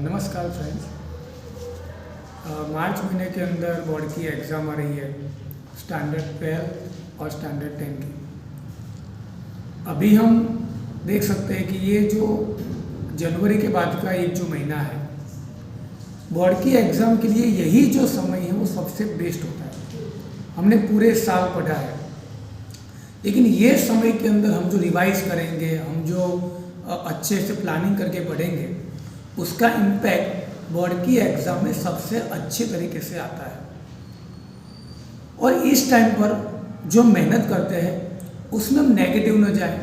नमस्कार फ्रेंड्स। मार्च महीने के अंदर बोर्ड की एग्ज़ाम आ रही है, स्टैंडर्ड 12 और स्टैंडर्ड 10 की। अभी हम देख सकते हैं कि ये जो जनवरी के बाद का एक जो महीना है, बोर्ड की एग्ज़ाम के लिए यही जो समय है वो सबसे बेस्ट होता है। हमने पूरे साल पढ़ा है, लेकिन ये समय के अंदर हम जो रिवाइज करेंगे, हम जो अच्छे से प्लानिंग करके पढ़ेंगे, उसका इम्पैक्ट बोर्ड की एग्ज़ाम में सबसे अच्छे तरीके से आता है। और इस टाइम पर जो मेहनत करते हैं उसमें हम नेगेटिव न जाए,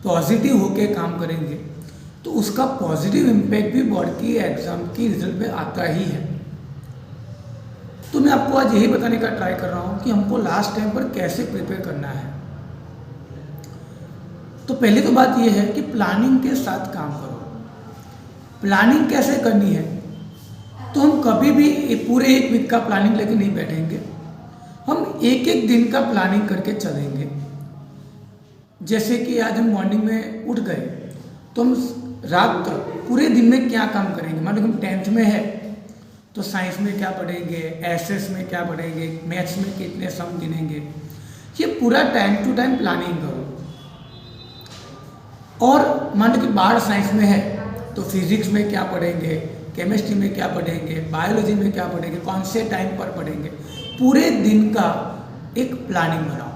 पॉजिटिव होके काम करेंगे तो उसका पॉजिटिव इम्पैक्ट भी बोर्ड की एग्ज़ाम की रिजल्ट में आता ही है। तो मैं आपको आज यही बताने का ट्राई कर रहा हूँ कि हमको लास्ट टाइम पर कैसे प्रिपेयर करना है। तो पहले तो बात यह है कि प्लानिंग के साथ काम करो। प्लानिंग कैसे करनी है, तो हम कभी भी पूरे एक वीक का प्लानिंग लेके नहीं बैठेंगे, हम एक एक दिन का प्लानिंग करके चलेंगे। जैसे कि आज हम मॉर्निंग में उठ गए तो हम रात तक पूरे दिन में क्या काम करेंगे। मान लो हम 10th में है तो साइंस में क्या पढ़ेंगे, एसएस में क्या पढ़ेंगे, मैथ्स में कितने सम गिनेंगे, ये पूरा टाइम टू टाइम प्लानिंग करो। और मान लो कि बाहर साइंस में है तो फिजिक्स में क्या पढ़ेंगे, केमिस्ट्री में क्या पढ़ेंगे, बायोलॉजी में क्या पढ़ेंगे, कौन से टाइम पर पढ़ेंगे, पूरे दिन का एक प्लानिंग बनाओ।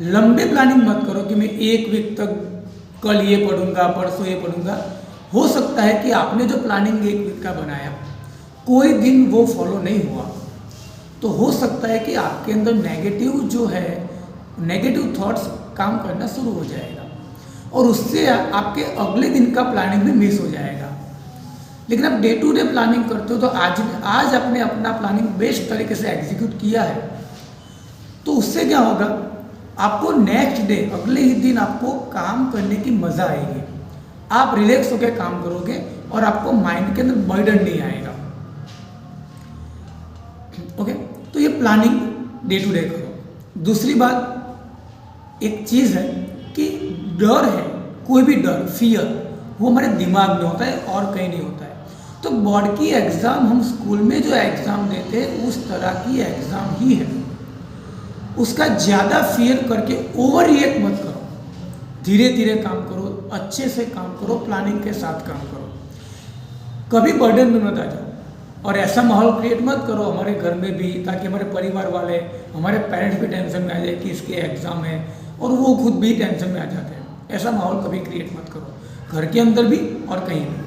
लंबे प्लानिंग मत करो कि मैं एक वीक तक कल ये पढ़ूंगा, परसों ये पढ़ूंगा। हो सकता है कि आपने जो प्लानिंग एक वीक का बनाया कोई दिन वो फॉलो नहीं हुआ, तो हो सकता है कि आपके अंदर नेगेटिव जो है, नेगेटिव थॉट्स काम करना शुरू हो जाएगा और उससे आपके अगले दिन का प्लानिंग भी मिस हो जाएगा। लेकिन आप डे टू डे प्लानिंग करते हो तो आज आपने अपना प्लानिंग बेस्ट तरीके से एग्जीक्यूट किया है, तो उससे क्या होगा, आपको नेक्स्ट डे अगले ही दिन आपको काम करने की मज़ा आएगी। आप रिलैक्स होकर काम करोगे और आपको माइंड के अंदर बर्डन नहीं आएगा। ओके, तो ये प्लानिंग डे टू डे करो। दूसरी बात, एक चीज़ है कि डर है, कोई भी डर, फियर, वो हमारे दिमाग में होता है और कहीं नहीं होता है। तो बोर्ड की एग्ज़ाम हम स्कूल में जो एग्ज़ाम देते हैं उस तरह की एग्ज़ाम ही है। उसका ज़्यादा फियर करके ओवर रिएक्ट मत करो, धीरे धीरे काम करो, अच्छे से काम करो, प्लानिंग के साथ काम करो, कभी बर्डन में मत आ जाओ। और ऐसा माहौल क्रिएट मत करो हमारे घर में भी, ताकि हमारे परिवार वाले, हमारे पेरेंट्स भी टेंशन में आ जाए कि इसके एग्ज़ाम है और वो खुद भी टेंशन में आ जाते हैं। ऐसा माहौल कभी क्रिएट मत करो, घर के अंदर भी और कहीं भी।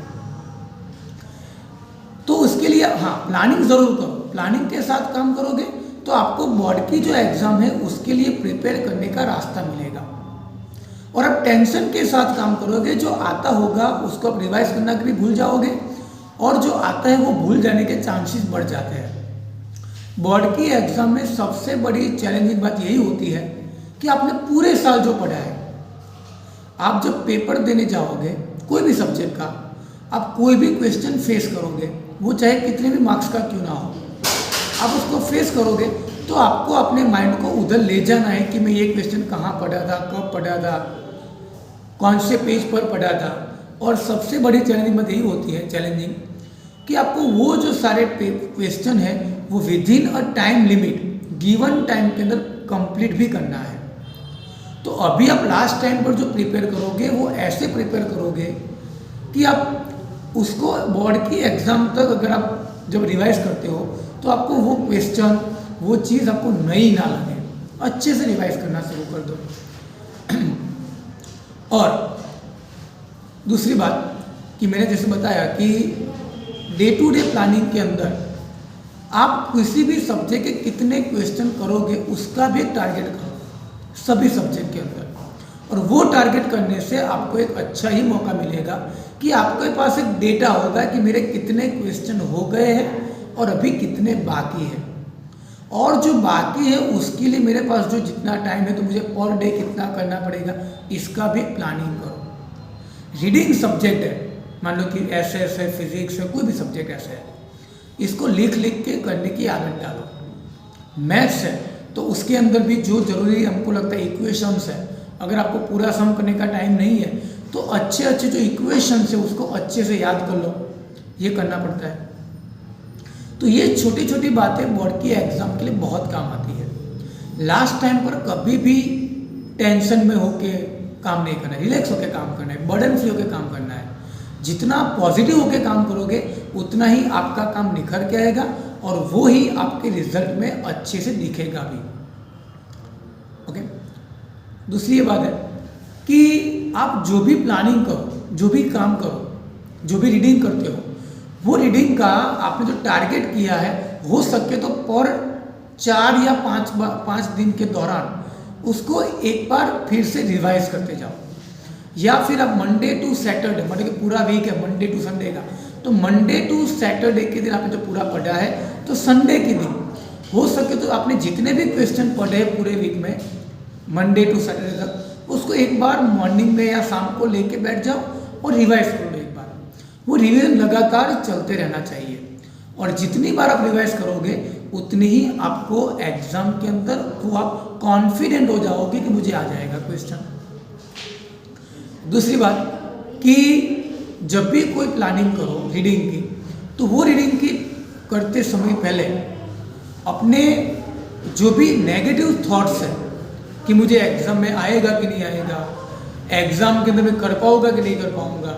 तो उसके लिए हाँ, प्लानिंग ज़रूर करो। प्लानिंग के साथ काम करोगे तो आपको बोर्ड की जो एग्ज़ाम है उसके लिए प्रिपेयर करने का रास्ता मिलेगा। और आप टेंशन के साथ काम करोगे, जो आता होगा उसको आप रिवाइज करना कभी भूल जाओगे और जो आता है वो भूल जाने के चांसेस बढ़ जाते हैं। बोर्ड की एग्ज़ाम में सबसे बड़ी चैलेंजिंग बात यही होती है कि आपने पूरे साल जो पढ़ा है, आप जब पेपर देने जाओगे कोई भी सब्जेक्ट का, आप कोई भी क्वेश्चन फेस करोगे, वो चाहे कितने भी मार्क्स का क्यों ना हो, आप उसको फेस करोगे तो आपको अपने माइंड को उधर ले जाना है कि मैं ये क्वेश्चन कहाँ पढ़ा था, कब पढ़ा था, कौन से पेज पर पढ़ा था। और सबसे बड़ी चैलेंजिंग बात यही होती है, चैलेंजिंग, कि आपको वो जो सारे क्वेश्चन है वो with in a time limit, given time के अंदर कंप्लीट भी करना है। तो अभी आप लास्ट टाइम पर जो प्रिपेयर करोगे वो ऐसे प्रिपेयर करोगे कि आप उसको बोर्ड की एग्ज़ाम तक अगर आप जब रिवाइज करते हो तो आपको वो क्वेश्चन, वो चीज़ आपको नई ना लगे। अच्छे से रिवाइज करना शुरू कर दो। और दूसरी बात कि मैंने जैसे बताया कि डे टू डे प्लानिंग के अंदर आप किसी भी सब्जेक्ट के कितने क्वेश्चन करोगे उसका भी एक टारगेट करो सभी सब्जेक्ट के अंदर। और वो टारगेट करने से आपको एक अच्छा ही मौका मिलेगा कि आपके पास एक डेटा होगा कि मेरे कितने क्वेश्चन हो गए हैं और अभी कितने बाकी हैं, और जो बाकी है उसके लिए मेरे पास जो जितना टाइम है तो मुझे पर डे कितना करना पड़ेगा, इसका भी प्लानिंग करो। रीडिंग सब्जेक्ट है, मान लो कि एसएस है, फिजिक्स है, कोई भी सब्जेक्ट ऐसे है, इसको लिख लिख के करने की आदत डालो। मैथ्स है तो उसके अंदर भी जो जरूरी हमको लगता है इक्वेशंस है, अगर आपको पूरा सम करने का टाइम नहीं है तो अच्छे अच्छे जो इक्वेशंस है उसको अच्छे से याद कर लो। ये करना पड़ता है। तो ये छोटी छोटी बातें बोर्ड की एग्ज़ाम के लिए बहुत काम आती है। लास्ट टाइम पर कभी भी टेंशन में होके काम नहीं करना है, रिलैक्स होके काम करना है, बर्डन फ्री होके काम करना है। जितना पॉजिटिव होके काम करोगे उतना ही आपका काम निखर के आएगा और वो ही आपके रिजल्ट में अच्छे से दिखेगा भी। ओके, दूसरी ये बात है कि आप जो भी प्लानिंग करो, जो भी काम करो, जो भी रीडिंग करते हो, वो रीडिंग का आपने जो टारगेट किया है हो सके तो पर 4 या 5 दिन के दौरान उसको एक बार फिर से रिवाइज करते जाओ। या फिर आप मंडे टू सैटरडे, मतलब कि पूरा वीक है मंडे टू संडे का, तो मंडे टू सैटरडे के दिन आपने जो पूरा पढ़ा है तो संडे के दिन हो सके तो आपने जितने भी क्वेश्चन पढ़े हैं पूरे वीक में मंडे टू सैटरडे तक, उसको एक बार मॉर्निंग में या शाम को लेके बैठ जाओ और रिवाइज कर लो एक बार। वो रिवीजन लगातार चलते रहना चाहिए और जितनी बार आप रिवाइज करोगे उतनी ही आपको एग्जाम के अंदर वो आप कॉन्फिडेंट हो जाओगे कि मुझे आ जाएगा क्वेश्चन। दूसरी बात कि जब भी कोई प्लानिंग करो रीडिंग की, तो वो रीडिंग की करते समय पहले अपने जो भी नेगेटिव थॉट्स है कि मुझे एग्ज़ाम में आएगा कि नहीं आएगा, एग्ज़ाम के अंदर मैं कर पाऊंगा कि नहीं कर पाऊंगा,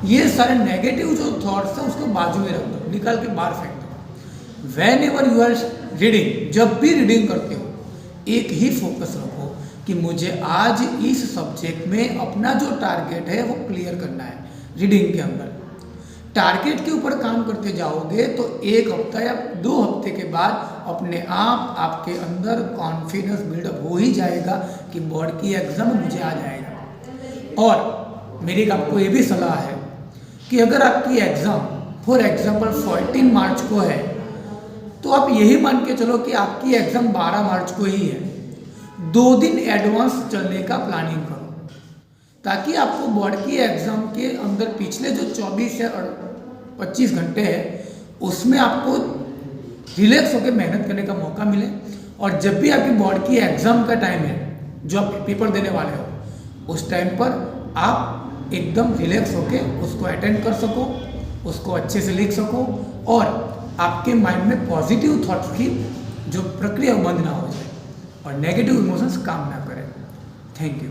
ये सारे नेगेटिव जो थॉट्स हैं उसको बाजू में रख दो, निकाल के बाहर फेंक दो। Whenever you are reading, जब भी रीडिंग करते हो एक ही फोकस रखो कि मुझे आज इस सब्जेक्ट में अपना जो टारगेट है वो क्लियर करना है। रीडिंग के अंदर टारगेट के ऊपर काम करते जाओगे तो 1 हफ्ता या 2 हफ्ते के बाद अपने आप आपके अंदर कॉन्फिडेंस बिल्डअप हो ही जाएगा कि बोर्ड की एग्जाम मुझे आ जाएगा। और मेरी आपको ये भी सलाह है कि अगर आपकी एग्ज़ाम फॉर एग्जाम्पल 14 मार्च को है तो आप यही मान के चलो कि आपकी एग्ज़ाम 12 मार्च को ही है। 2 दिन एडवांस चलने का प्लानिंग करो ताकि आपको बोर्ड की एग्ज़ाम के अंदर पिछले जो 24 या 25 घंटे हैं उसमें आपको रिलैक्स होकर मेहनत करने का मौका मिले। और जब भी आपकी बोर्ड की एग्ज़ाम का टाइम है जो आप पेपर देने वाले हो उस टाइम पर आप एकदम रिलैक्स होकर उसको अटेंड कर सको, उसको अच्छे से लिख सको और आपके माइंड में पॉजिटिव थॉट्स की जो प्रक्रिया बंद ना हो जाए और नेगेटिव इमोशंस काम ना करें। Thank you.